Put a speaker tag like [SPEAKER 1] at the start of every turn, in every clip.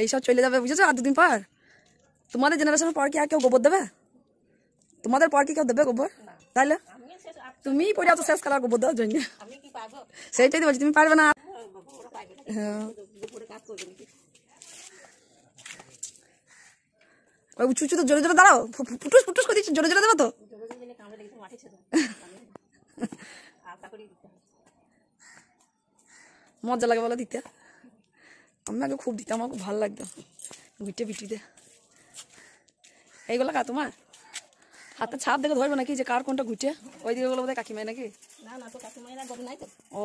[SPEAKER 1] এইসব চলে যাবে বুঝেছো আর দুদিন পর। তোমাদের জেনারেশনের পর কি আর কেউ গোবর দেবে? তোমাদের পর কি কেউ দেবে গোবর? তাহলে তুমি পড়ে আছো শেষ করার গোবর দেওয়ার জন্য। সেইটাই তো বলছি, তুমি পারবে না। হ্যাঁ উঁচু উঁচু তো জোরে জোরে দাঁড়াও, ফুটুস ফুটুস করে দিচ্ছি, জোরে জোরে দেবো তো। মজা লাগে বলো দিতে? আমি আগে খুব দিতাম, আমার খুব ভালো লাগতো ঘুটে পিটিতে। এইগুলো কা তোমার হাতে ছাপ দেখে ধরবে নাকি যে কার কোনটা ঘুটে? ওই দিকে বলো বোধহয় কাকিমাই নাকি? ও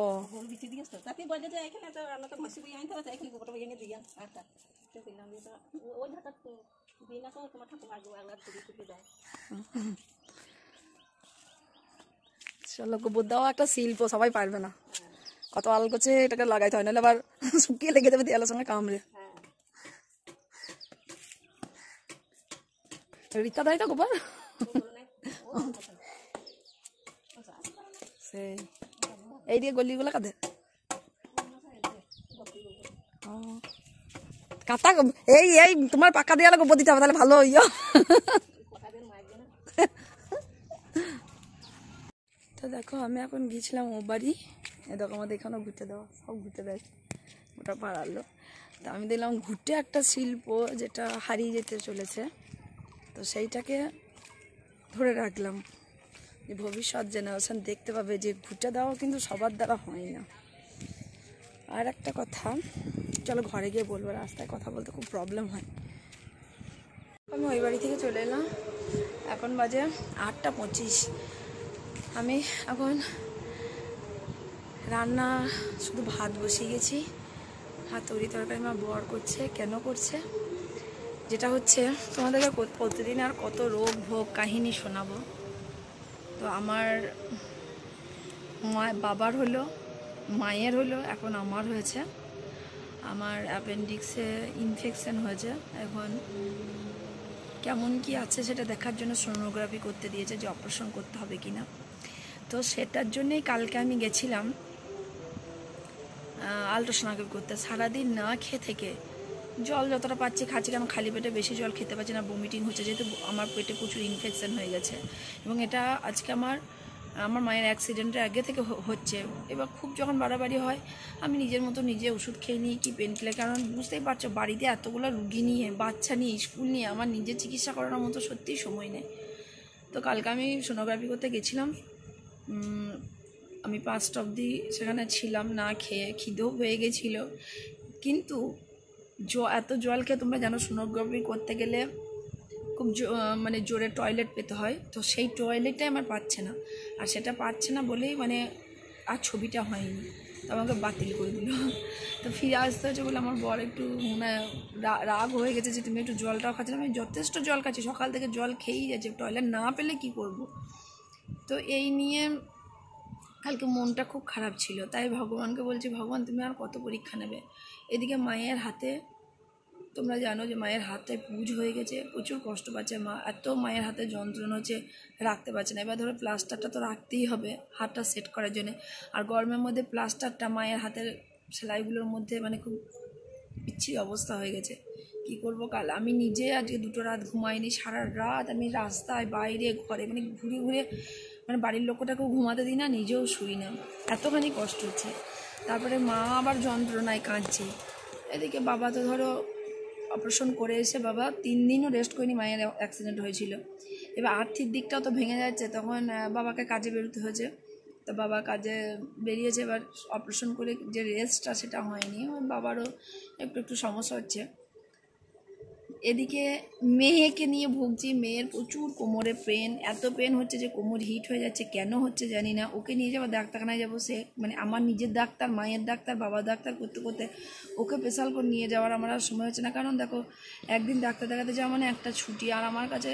[SPEAKER 1] চলো গোবর দেওয়া একটা শিল্প, সবাই পারবে না। কত আল করছে এটাকে লাগাইতে হয়, নাহলে আবার শুকিয়ে লেগে যাবে দেয়ালের সঙ্গে কামড়ে। রিক্তা দেয় তো গোবর সেই এই দিয়ে গলিগুলো কাঁদে কাঁথা। এই এই তোমার পাকা দেওয়ালে গোবর দিতে হবে, তাহলে ভালো ইয়ে। তো দেখো আমি এখন গিয়েছিলাম ও বাড়ি, এ দেখো আমাদের এখানেও ঘুরতে দেওয়া, সব ঘুরতে দেয় ওটা পাড়ার লোক। তো আমি দেখলাম ঘুরতে একটা শিল্প যেটা হারিয়ে যেতে চলেছে, তো সেইটাকে ধরে রাখলাম যে ভবিষ্যৎ জেনারেশন দেখতে পাবে যে ঘুরতে দেওয়া কিন্তু সবার দ্বারা হয় না। আর একটা কথা, চলো ঘরে গিয়ে বলবো, রাস্তায় কথা বলতে খুব প্রবলেম হয়। আমি ওই বাড়ি থেকে চলে এলাম, এখন বাজে 8টা 25। আমি এখন রান্না শুধু ভাত বসিয়ে গেছি, ভাত তরি তরকারি আমার বর করছে। কেন করছে? যেটা হচ্ছে তোমাদেরকে প্রতিদিন আর কত রোগ ভোগ কাহিনী শোনাবো। তো আমার বাবার হলো, মায়ের হলো, এখন আমার হয়েছে। আমার অ্যাপেন্ডিক্সে ইনফেকশন হয়েছে, এখন কেমন কি আছে সেটা দেখার জন্য সোনোগ্রাফি করতে দিয়েছে যে অপারেশন করতে হবে কিনা। তো সেটার জন্যেই কালকে আমি গেছিলাম আলট্রাসোনোগ্রাফি করতে। সারাদিন না খেয়ে থেকে জল যতটা পাচ্ছি খাচ্ছি, কারণ খালি পেটে বেশি জল খেতে পারছি না, বমিটিং হচ্ছে, যেহেতু আমার পেটে প্রচুর ইনফেকশন হয়ে গেছে। এবং এটা আজকে আমার মায়ের অ্যাক্সিডেন্টের আগে থেকে হচ্ছে। এবার খুব যখন বাড়াবাড়ি হয় আমি নিজের মতো নিজে ওষুধ খেয়ে নিই কি পেন কিলার, কারণ বুঝতেই পারছো বাড়িতে এতগুলো রুগী নিয়ে, বাচ্চা নিয়ে, স্কুল নিয়ে আমার নিজের চিকিৎসা করানোর মতো সত্যিই সময় নেই। তো কালকে আমি সোনোগ্রাফি করতে গেছিলাম, আমি 5টা অবধি সেখানে ছিলাম না খেয়ে, খিদেও হয়ে গেছিলো। কিন্তু এত জল খেয়ে, তোমরা জানো সোনোগ্রাফি করতে গেলে খুব মানে জোরে টয়লেট পেতে হয়, তো সেই টয়লেটটাই আমার পাচ্ছে না। আর সেটা পাচ্ছে না বলেই মানে আর ছবিটা হয়নি, তো আমাকে বাতিল করে দিল। তো ফিরে আসতে হচ্ছে বলে আমার বর একটু রাগ হয়ে গেছে যে তুমি একটু জলটাও খাচ্ছি না। আমি যথেষ্ট জল খাচ্ছি, সকাল থেকে জল খেয়েই যাচ্ছে, টয়লেট না পেলে কি করব। তো এই নিয়ে কালকে মনটা খুব খারাপ ছিল, তাই ভগবানকে বলছি, ভগবান তুমি আর কত পরীক্ষা নেবে। এদিকে মায়ের হাতে, তোমরা জানো যে মায়ের হাতে পুজ হয়ে গেছে, প্রচুর কষ্ট পাচ্ছে মা, এত মায়ের হাতে যন্ত্রণা হচ্ছে, রাখতে পারছে না। এবার ধরো প্লাস্টারটা তো রাখতেই হবে হাতটা সেট করার জন্য, আর গরমের মধ্যে প্লাস্টারটা মায়ের হাতের সেলাইগুলোর মধ্যে মানে খুব বিচ্ছিরি অবস্থা হয়ে গেছে। কি করব, কাল আমি নিজে আজকে 2টো রাত ঘুমাইনি, সারা রাত আমি রাস্তায় বাইরে ঘরে মানে ঘুরে ঘুরে, মানে বাড়ির লোকটাকেও ঘুমাতে দিই না, নিজেও শুই না, এতখানি কষ্ট হচ্ছে। তারপরে মা আবার যন্ত্রণায় কাঁদছে। এদিকে বাবা তো ধরো অপারেশন করে এসে বাবা 3 দিনও রেস্ট করিনি, মায়ের অ্যাক্সিডেন্ট হয়েছিল। এবার আর্থিক দিকটাও তো ভেঙে যাচ্ছে, তখন বাবাকে কাজে বেরোতে হয়েছে। তো বাবা কাজে বেরিয়েছে, এবার অপারেশন করে যে রেস্টটা সেটা হয়নি, বাবারও একটু একটু সমস্যা হচ্ছে। এদিকে মেয়েকে নিয়ে ভুগছি, মেয়ের প্রচুর কোমরে পেন, এত পেন হচ্ছে যে কোমর হিট হয়ে যাচ্ছে, কেন হচ্ছে জানি না। ওকে নিয়ে যাবো ডাক্তারখানায় যাবো, সে মানে আমার নিজের ডাক্তার, মায়ের ডাক্তার, বাবার ডাক্তার করতে করতে ওকে স্পেশাল করে নিয়ে যাওয়ার আমার আর সময় হচ্ছে না। কারণ দেখো একদিন ডাক্তার দেখাতে যাওয়া মানে একটা ছুটি, আর আমার কাছে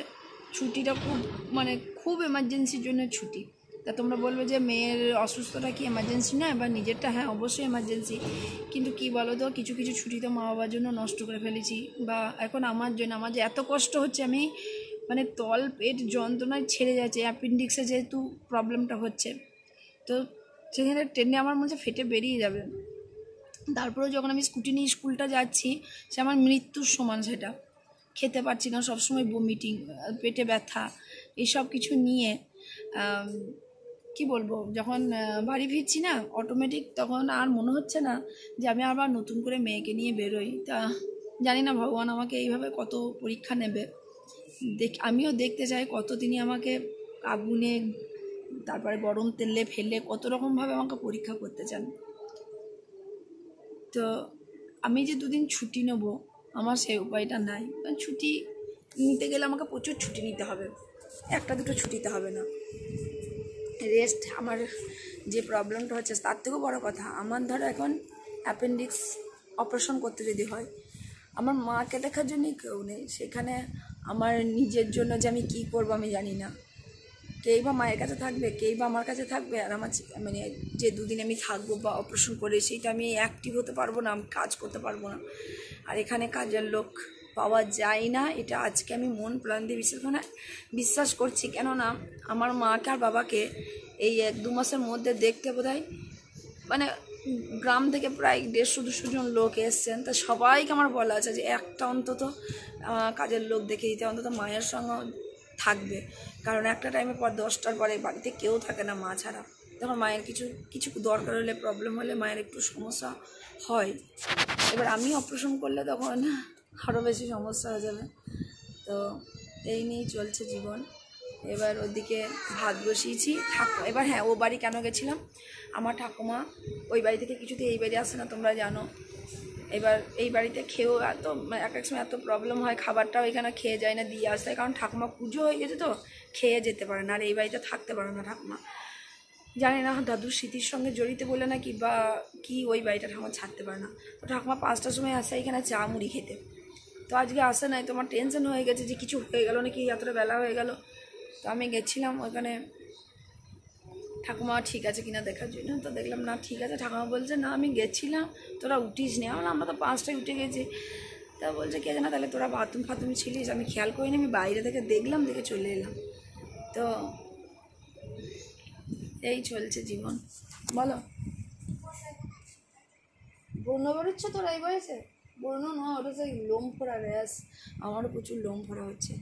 [SPEAKER 1] ছুটিটা খুব মানে খুব এমার্জেন্সির জন্য ছুটি। তা তোমরা বলবে যে মেয়ের অসুস্থতা কি এমার্জেন্সি নয়, বা নিজেরটা? হ্যাঁ অবশ্যই এমার্জেন্সি, কিন্তু কি বলো তো, কিছু কিছু ছুটি তো মা বাবার জন্য নষ্ট করে ফেলেছি, বা এখন আমার জন্য আমার যে এত কষ্ট হচ্ছে, আমি মানে তল পেট যন্ত্রণায় ছেড়ে যাচ্ছে, অ্যাপেন্ডিক্সে যেহেতু প্রবলেমটা হচ্ছে, তো সেখানে ট্রেনে আমার মনে হচ্ছে ফেটে বেরিয়ে যাবে। তারপরেও যখন আমি স্কুটি নিয়ে স্কুলটা যাচ্ছি, সে আমার মৃত্যুর সমান। সেটা খেতে পারছি না, সবসময় বমিটিং, পেটে ব্যথা, এইসব কিছু নিয়ে কি বলবো, যখন বাড়ি ফিরছি না অটোমেটিক, তখন আর মনে হচ্ছে না যে আমি আবার নতুন করে মেয়েকে নিয়ে বেরোই। তা জানি না ভগবান আমাকে এইভাবে কত পরীক্ষা নেবে। আমিও দেখতে চাই কত তিনি আমাকে আগুনে, তারপরে গরম তেলে ফেলে কত রকমভাবে আমাকে পরীক্ষা করতে চান। তো আমি যে দুদিন ছুটি নেব, আমার সেই উপায়টা নাই। কারণ ছুটি নিতে গেলে আমাকে প্রচুর ছুটি নিতে হবে, একটা দুটো ছুটিতে হবে না। রেস্ট, আমার যে প্রবলেমটা হচ্ছে তার থেকেও বড় কথা, আমার ধরো এখন অ্যাপেন্ডিক্স অপারেশন করতে যদি হয়, আমার মাকে দেখার জন্যই কেউ নেই সেখানে। আমার নিজের জন্য যে আমি কী করবো আমি জানি না। কেই বা মায়ের কাছে থাকবে, কেই বা আমার কাছে থাকবে, আর আমার মানে যে দুদিন আমি থাকবো বা অপারেশন করে সেইটা আমি অ্যাক্টিভ হতে পারবো না, আমি কাজ করতে পারবো না। আর এখানে কাজের লোক পাওয়া যায় না, এটা আজকে আমি মন প্রাণ দিয়ে বিশ্বাস করছি। কেননা আমার মাকে আর বাবাকে এই 1-2 মাসের মধ্যে দেখতে বোধহয় মানে গ্রাম থেকে প্রায় 150-200 জন লোক এসছেন। তা সবাইকে আমার বলা আছে যে একটা অন্তত কাজের লোক দেখে দিতে, অন্তত মায়ের সঙ্গে থাকবে। কারণ একটা টাইমের পর 10টার পরে বাড়িতে কেউ থাকে না মা ছাড়া। তখন মায়ের কিছু দরকার হলে, প্রবলেম হলে মায়ের একটু সমস্যা হয়। এবার আমি অপারেশন করলে তখন আরও বেশি সমস্যা হয়ে যাবে। তো এই নিয়েই চলছে জীবন। এবার ওদিকে ভাত বসিয়েছি। এবার হ্যাঁ, ও বাড়ি কেন গেছিলাম, আমার ঠাকুমা ওই বাড়ি থেকে কিছুতে এই বাড়ি আসে না, তোমরা জানো। এবার এই বাড়িতে খেয়েও এক এক সময় এত প্রবলেম হয়, খাবারটাও এখানে খেয়ে যায় না, দিয়ে আসতে হয়। কারণ ঠাকুমা পুজো হয়ে গেছে তো খেয়ে যেতে পারে না, আর এই বাড়িতে থাকতে পারে না ঠাকুমা। জানি না দাদুর স্মৃতির সঙ্গে জড়িত বলে নাকি বা কি, ওই বাড়িটা ঠাকুমা ছাড়তে পারে না। তো ঠাকুমা 5টার সময় আসে এখানে চা মুড়ি খেতে। তো আজকে আসে নাই, তোমার টেনশন হয়ে গেছে যে কিছু হয়ে গেল নাকি, এতটা বেলা হয়ে গেল। তো আমি গেছিলাম ওখানে ঠাকুমা ঠিক আছে কিনা দেখার জন্য। তো দেখলাম না ঠিক আছে। ঠাকুমা বলছে না আমি গেছিলাম, তোরা উঠিস নি। আমরা তো 5টায় উঠে গেছি। তা বলছে কে জানা তাহলে তোরা বাথরুম ছিলিস, আমি খেয়াল করিনি, আমি বাইরে থেকে দেখলাম, দেখে চলে এলাম। তো এই চলছে জীবন। বলো, ব্রণ বেরোচ্ছে তোর এই বয়সে? ব্রণ না, ওটা সেই লোম ফোড়া র্যাশ। আমারও প্রচুর লোম ফোড়া হচ্ছে।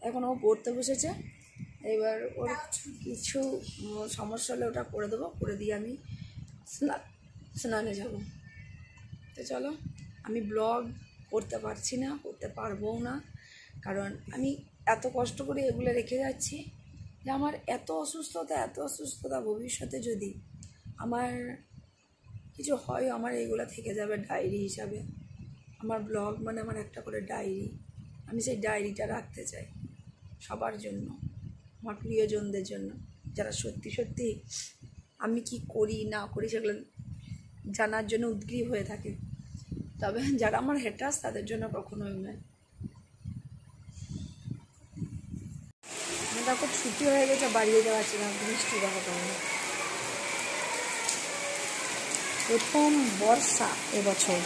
[SPEAKER 1] এখন ও পড়তে বসেছে, এবার ওর কিছু সমস্যা হলে ওটা করে দেবো, করে দিয়ে আমি স্নানে যাব। তো চলো, আমি ব্লগ করতে পারছি না, করতে পারবও না, কারণ আমি এত কষ্ট করে এগুলো রেখে যাচ্ছি যে আমার এত অসুস্থতা ভবিষ্যতে যদি আমার কিছু হয়, আমার এগুলো থেকে যাবে ডায়েরি হিসাবে। আমার ব্লগ মানে আমার একটা করে ডায়েরি। আমি সেই ডায়েরিটা রাখতে চাই সবার জন্য, আমার প্রিয়জনদের জন্য, যারা সত্যি সত্যি আমি কি করি না করি সেগুলো জানার জন্য উদগ্রীব হয়ে থাকে। তবে যারা আমার হেটার্স তাদের জন্য কখনোই নয়। দেখো ছুটি হয়ে গেছে, বাড়িয়ে যাওয়াচ্ছি না, বৃষ্টি দেখো কেমন। প্রথম বর্ষা এবছর।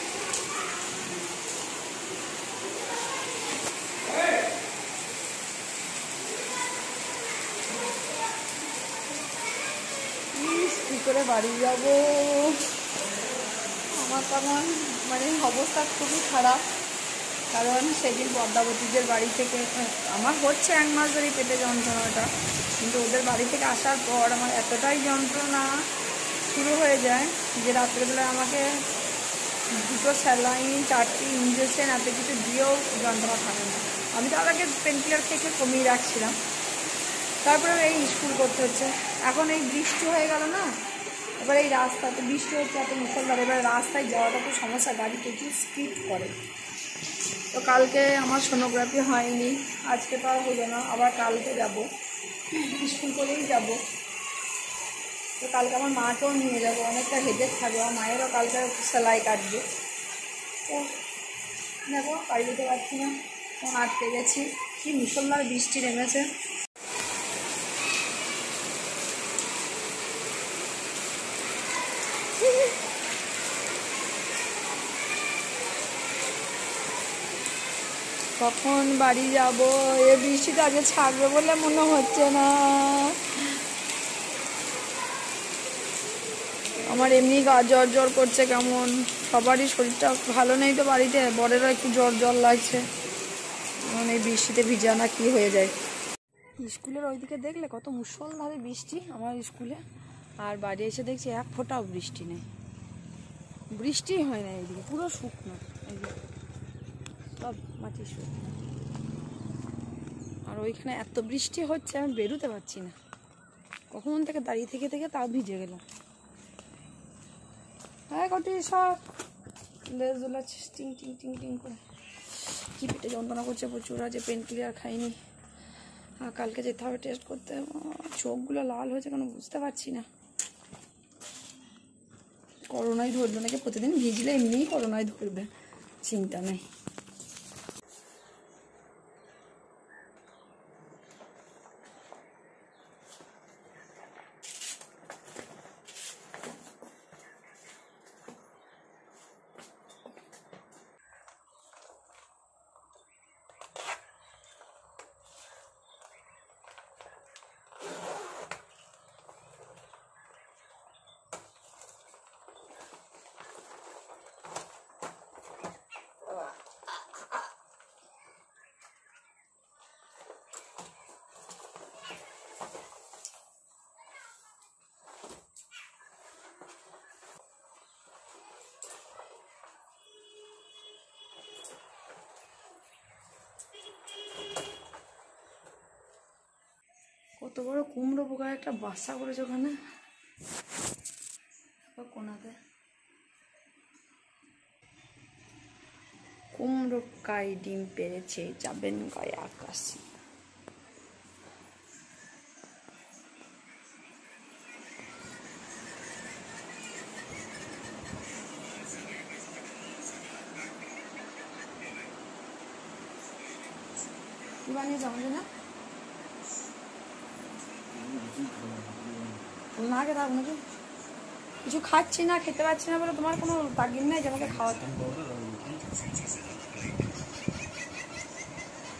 [SPEAKER 1] কী করে বাড়ি যাব, আমার তখন মানে অবস্থা খুবই খারাপ। কারণ সেদিন পদ্মাবতীদের বাড়ি থেকে আমার হচ্ছে 1 মাস ধরে পেটে যন্ত্রণাটা, কিন্তু ওদের বাড়ি থেকে আসার পর আমার এতটাই যন্ত্রণা শুরু হয়ে যায় যে রাত্রেবেলায় আমাকে 2টো স্যালাইন, 4টি ইঞ্জেকশন, এত কিছু দিয়েও যন্ত্রণা থাকে না। আমি তো আগে পেনকিলার খেয়ে কমিয়ে রাখছিলাম, তারপরে এই স্কুল করতে হচ্ছে। এখন এই বৃষ্টি হয়ে গেল না, এবার এই রাস্তাতে বৃষ্টি হচ্ছে এত মুসলধারে, এবার রাস্তায় যাওয়াটা খুব সমস্যা, গাড়ি প্রচুর স্পিড করে। তো কালকে আমার সোনোগ্রাফি হয়নি, আজকে তো আর হলো না, আবার কালকে যাব, স্কুল করেই যাব। তো কালকে আমার মাকেও নিয়ে যাবো, অনেকটা হেডেক থাকবে, আমার মায়েরও কালকে সেলাই কাটবে। তো দেখো বাড়ি যেতে পারছি না, তখন আটকে গেছি। কি মুসলধারে বৃষ্টি নেমেছে। কখন বাড়ি যাব, এ বৃষ্টিটা আগে ছাড়বে বলে মনে হচ্ছে না। আমার এমনি গা জ্বর করছে কেমন। সবারই শরীরটা ভালো নেই তো বাড়িতে, বরেরও একটু জ্বর জ্বর লাগছে, মানে বৃষ্টিতে ভিজা না কি হয়ে যায়। স্কুলের ওইদিকে দেখলে কত মুষলধারে বৃষ্টি আমার স্কুলে, আর বাড়ি এসে দেখছি এক ফোঁটাও বৃষ্টি নেই, বৃষ্টি হয় না এইদিকে, পুরো শুকনো, এইদিকে সব মাটি শুকনো। আর ওইখানে এত বৃষ্টি হচ্ছে আমি বেরোতে পারছি না, কখন থেকে দাঁড়িয়ে থেকে থেকে তাও ভিজে গেলাম। হ্যাঁ কটি সব লেজ দোলাচ্ছে টিং টিং টিং টিং করে, কি পেটে যন্ত্রণা করছে প্রচুর, আজ পেন ক্লিয়ার খাইনি, আর কালকে যেতে হবে টেস্ট করতে। চোখগুলো লাল হয়েছে কেন বুঝতে পারছি না, করোনায় ধরবে নাকি, প্রতিদিন ভিজলে এমনিই করোনায় ধরবে, চিন্তা নেই। কত বড় কুমড়ো পোকা একটা বাসা করেছে ওখানে কোনাতে, কুমড়ো কাই ডিম পেরেছে, যাবেন গায়ে আকাশে। কি বানিয়েছে আমাদের না না খেতে হবে নাকি, কিছু খাচ্ছি না, খেতে পারছি না বলে তোমার কোনো তাগিদ নেই যে আমাকে খাওয়াতে।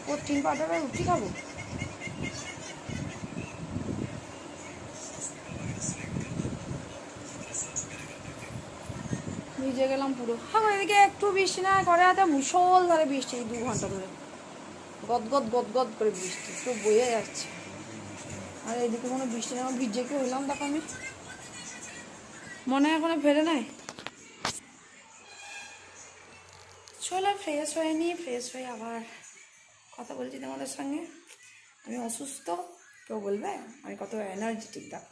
[SPEAKER 1] প্রোটিন পাউডার আর রুটি খাবো, ভিজে গেলাম পুরো। হ্যাঁ এদিকে একটু বৃষ্টি না করে, হাতে মুষলধারে বৃষ্টি 2 ঘন্টা ধরে, গদগদ গদগদ করে বৃষ্টি তো বয়ে যাচ্ছে, আর এদিকে কোনো বৃষ্টি না, ভিজে কি হইলাম দেখো আমি, মনে হয় এখনো ফেরে নাই। চলো ফ্রেশ হয়ে নি, ফ্রেশ হয়ে আবার কথা বলছি তোমাদের সঙ্গে। আমি অসুস্থ, কেউ বলবে আমি কত এনার্জেটিক দেখো।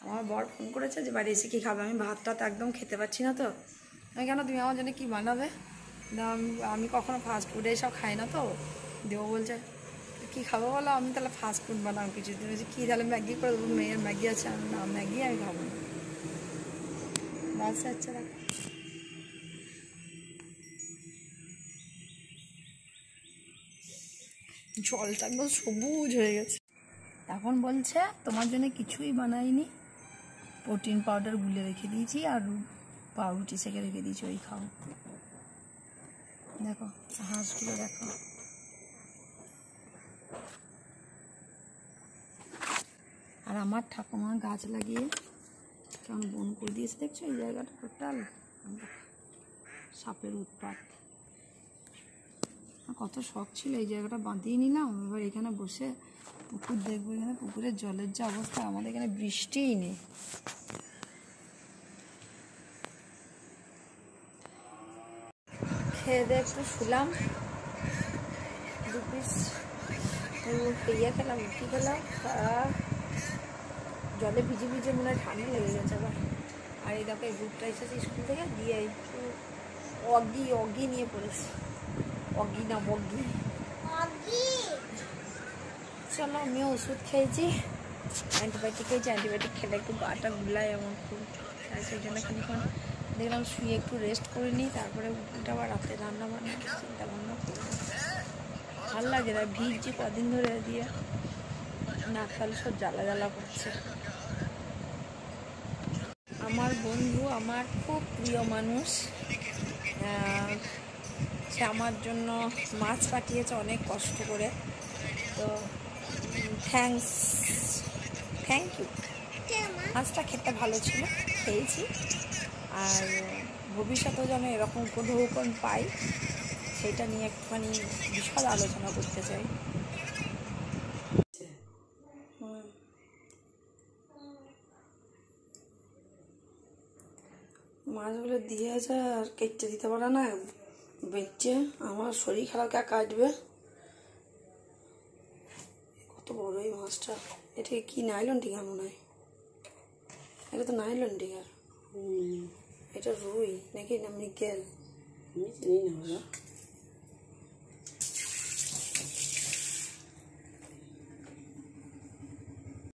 [SPEAKER 1] আমার বর ফোন করেছে যে বাড়ি এসে কী খাবে, আমি ভাত টাত একদম খেতে পারছি না তো, আমি কেন তুমি আমার জন্য কী বানাবে, আমি কখনো ফাস্ট ফুড এইসব খাই না তো, দেবো বলছে কী খাবো বলো, আমি তাহলে ফাস্ট ফুড বানাবো কিছু দিন, বলছি কী তাহলে ম্যাগি করে দেবো, মেয়ের ম্যাগি আছে, আমি না ম্যাগি আমি খাবো না, বাস আচ্ছা দেখো। জলটা একদম সবুজ হয়ে গেছে, এখন বলছে তোমার জন্য কিছুই বানাইনি, প্রোটিন পাউডার গুলে রেখে দিয়েছি আর পাউরুটি সেকে রেখে দিয়েছি, ওই খাও। দেখো হাঁসগুলো দেখো, আর আমার ঠাকুমা গাছ লাগিয়ে কেমন বন করে দিয়েছে দেখছো, এই জায়গাটা টোটাল সাপের উৎপাত। কত শখ ছিল এই জায়গাটা বাঁধিয়ে নিলাম, এবার এখানে বসে পুকুর দেখবো, এখানে পুকুরের জলের যে অবস্থা, আমাদের এখানে বৃষ্টিই নেই। খেয়ে দিয়ে একটু শুলাম, 2 পিস ইয়ে খেলাম, রুটি খেলাম, জলে ভিজে ভিজে মনে হয় ঠান্ডা লেগে গেছে আবার। আর এই দেখো এই গ্রুপটা এসেছে স্কুল থেকে, দিয়ে একটু অগি নিয়ে পড়েছি, অগি না বগি। চলো আমিও ওষুধ খেয়েছি, অ্যান্টিবায়োটিক খেয়েছি, অ্যান্টিবায়োটিক খেলে একটু গাটা গুলায় এমন খুব, সেই জন্য খানিক্ষণ দেখলাম শুয়ে একটু রেস্ট করে নিই, তারপরে উঠে আবার রাতে রান্না বান্না চিন্তা ভাবনা করবো। ভালো লাগে না ভিজছি কদিন ধরে, দিয়ে নাক তালে সব জ্বালা জ্বালা করছে। আমার বন্ধু, আমার খুব প্রিয় মানুষ, সে আমার জন্য মাছ পাঠিয়েছে অনেক কষ্ট করে, তো থ্যাংক ইউ। মাছটা খেতে ভালো ছিল, খেয়েছি, আর ভবিষ্যতে যেন এরকম উদ্ভাবন পাই, সেটা নিয়ে একটুখানি বিশাল আলোচনা করতে চাই। মাছগুলো দিয়েছে আর কেটে দিতে পারে না, বেঁচে আমার শরীর খারাপ কে কাটবে। কত বড় এই মাছটা, এটা কি নাইলন টিকা মনে হয়, এটা তো নাইলন টিকার। এটা রুই নাকি না মৃগেল,
[SPEAKER 2] আমি চিনি না।